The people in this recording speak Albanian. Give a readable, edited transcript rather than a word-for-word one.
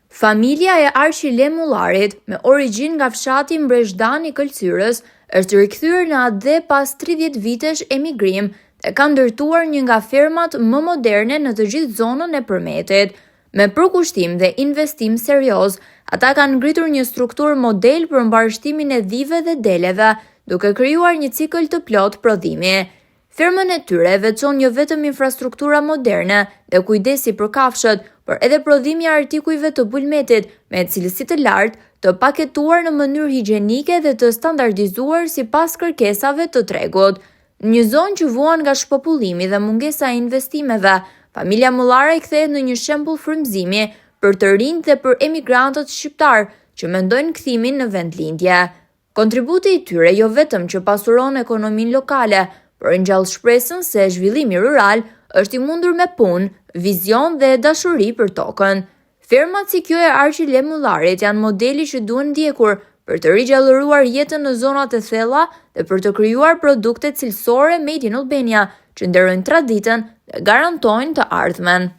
Familja e Arçi Lemullarit, me origjinë nga fshati Mbreshdhan i Këlcyrës, është rikthyer në atë dhe pas 30 vitesh emigrim dhe ka ndërtuar një nga fermat më moderne në të gjithë zonën e Përmetit. Me përkushtim dhe investim serioz, ata kanë ngritur një strukturë model për mbarështimin e dhive dhe deleve, duke krijuar një cikël të plot prodhimi. Fermën e tyre veçon jo vetëm infrastruktura moderne dhe kujdesi për kafshët, por edhe prodhimi i artikujve të bulmetit me cilësi të lartë, të paketuar në mënyrë higjienike dhe të standardizuar sipas kërkesave të tregut. Në një zonë që vuan nga shpopullimi dhe mungesa e investimeve, familja Mullaraj kthehet në një shembull frymëzimi për të rinjt dhe për emigrantët shqiptar që mendojnë kthimin në vendlindje. Kontributi i tyre jo vetëm që pasuron ekonominë lokale, por ngjall shpresën se zhvillimi rural është i mundur me punë, vizion dhe dashuri për tokën. Fermat si kjo e Arçi Lemullarit janë modeli që duhen ndjekur për të rigjallëruar jetën në zonat e thella dhe për të krijuar produkte cilësore made in Albania që nderojnë traditën dhe garantojnë të ardhmen.